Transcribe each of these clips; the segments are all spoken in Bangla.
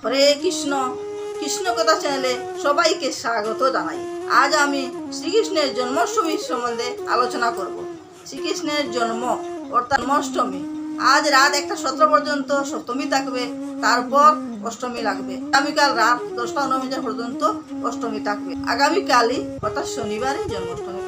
হরে কৃষ্ণ, কৃষ্ণ কথা চ্যানেলে সবাইকে স্বাগত জানাই। আজ আমি শ্রীকৃষ্ণের জন্মাষ্টমী সম্বন্ধে আলোচনা করব। শ্রীকৃষ্ণের জন্ম অর্থাৎ জন্মাষ্টমী। আজ রাত 1:17 পর্যন্ত সপ্তমী থাকবে, তারপর অষ্টমী লাগবে। আগামীকাল রাত 10:49 পর্যন্ত অষ্টমী থাকবে। আগামীকালই অর্থাৎ শনিবারে জন্মাষ্টমী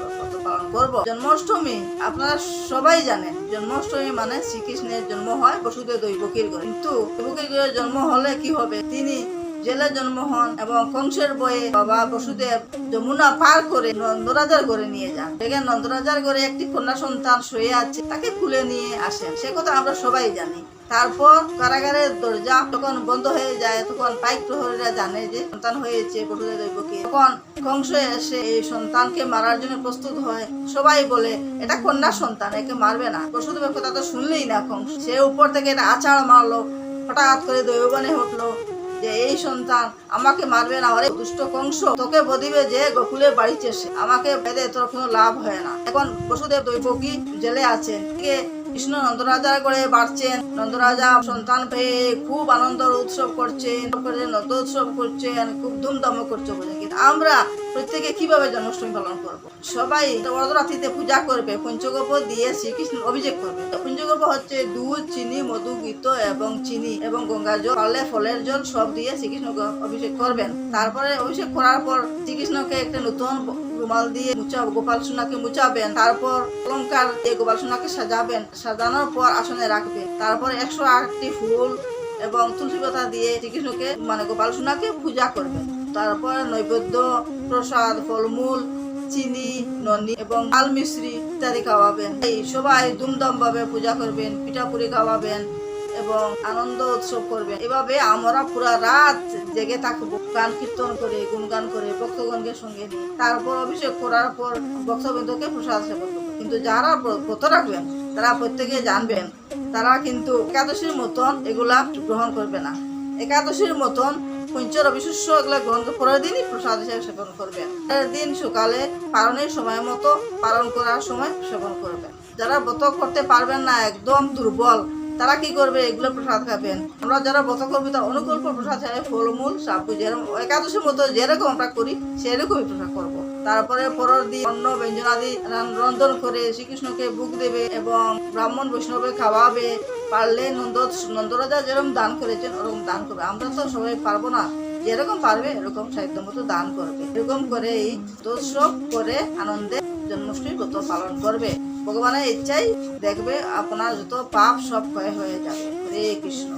পালন করব। জন্মাষ্টমী আপনারা সবাই জানেন, জন্মাষ্টমী মানে শ্রীকৃষ্ণের জন্ম হয় বসুদেব দৈবকীর ঘরে। কিন্তু দৈবকীর ঘরে জন্ম হলে কি হবে, তিনি জেলে জন্ম হন এবং কংসের বয়ে বাবা বসুদেব যমুনা পার করে নন্দরাজার ঘরে নিয়ে যান। দেখেন নন্দরাজার ঘরে একটি কন্যা সন্তান শুয়ে আছে, তাকে খুলে নিয়ে আসেন। সে কথা আমরা সবাই জানি। তারপর কারাগারের দরজা যখন বন্ধ হয়ে যায়, তখন পাইক প্রহরীরা জানে যে সন্তান হয়েছে বসুদেব দৈবকী। তখন কংস এসে এই সন্তানকে মারার জন্য প্রস্তুত হয়। সবাই বলে এটা কন্যা সন্তান, একে মারবে না। বসুদেবের কথা তো শুনলেই না কংস। সে উপর থেকে এটা আছাড় মারলো। হঠাৎ করে দৈববাণী উঠলো যে এই সন্তান আমাকে মারবে না। ওরে দুষ্ট কংস, তোকে বদিবে যে গোকুলের বাড়ি চেষে, আমাকে বেঁধে তোর কোনো লাভ হয় না। এখন বসুদেব দৈবকী জেলে আছেন। কৃষ্ণ নন্দরাজার করে বাড়ছেন। নন্দরাজা সন্তান পেয়ে খুব আনন্দ উৎসব করছেন, নন্দ উৎসব করছেন, খুব ধুমধাম করছে। কিন্তু আমরা প্রত্যেকে কিভাবে জন্মাষ্টমী পালন করবো? সবাই বড়রাত্রিতে পূজা করবে, পঞ্চগব্য দিয়ে শ্রীকৃষ্ণ অভিষেক করবে। পঞ্চগব্য হচ্ছে দুধ, চিনি, মধু, ঘৃত এবং চিনি এবং গঙ্গা জল, পারলে ফলের জল সব দিয়ে শ্রীকৃষ্ণকে অভিষেক করবেন। তারপরে অভিষেক করার পর শ্রীকৃষ্ণকে একটা নতুন রুমাল দিয়ে গোপাল সোনাকে মুছাবেন। তারপর অলঙ্কার দিয়ে গোপাল সোনাকে সাজাবেন। সাজানোর পর আসনে রাখবেন। তারপর 108টি ফুল এবং তুলসী পাতা দিয়ে শ্রীকৃষ্ণকে গোপাল সোনাকে পূজা করবেন। তারপর নৈবেদ্য, প্রসাদ, ফলমূল, চিনি, ননি এবং লাল মিশ্রি ইত্যাদি খাওয়াবেন। এই সবাই ধুমধাম ভাবে পূজা করবেন, পিঠাপুরি খাওয়াবেন এবং আনন্দ উৎসব করবেন। এভাবে আমরা পুরা রাত জেগে থাকবো, গান কীর্তন করে, গুণগান করে, ভক্তগণকে সঙ্গে নিয়ে। তারপর অভিষেক করার পর ভক্তবৃন্দকে প্রসাদ সেবন করবো। কিন্তু যারা ব্রত রাখবেন তারা প্রত্যেকে জানবেন, তারা কিন্তু একাদশীর মতন এগুলা গ্রহণ করবে না। একাদশীর মতন পঞ্চরবি শস্য এগুলা গ্রহণ করে পরের দিনই প্রসাদ হিসেবে সেবন করবেন। পরের দিন সকালে পালনের সময় মতো পালন করার সময় সেবন করবেন। যারা ব্রত করতে পারবেন না, একদম দুর্বল, তারা কি করবে? এগুলো প্রসাদ খাবেন। আমরা যারা ব্রত করবো তার অনুকল্প প্রসাদ হিসেবে ফলমূল, সাবু, যেরকম একাদশীর মতো যেরকম আমরা করি সেরকমই প্রসাদ করবো। তারপরে পরের দিন অন্ন ব্যঞ্জনাদি রন্ধন করে শ্রীকৃষ্ণকে ভোগ দেবে এবং ব্রাহ্মণ বৈষ্ণবে খাওয়াবে। পারলে নন্দরাজা যেরকম দান করেছেন ওরকম দান করবে। আমরা তো সবাই পারবো না, যেরকম পারবে এরকম সাহিত্য মতো দান করবে। এরকম করে এই উৎসব করে আনন্দে জন্মাষ্টমী ব্রত পালন করবে। ভগবানের ইচ্ছাই দেখবে আপনার যত পাপ সব ক্ষয় হয়ে যাবে। হরে কৃষ্ণ।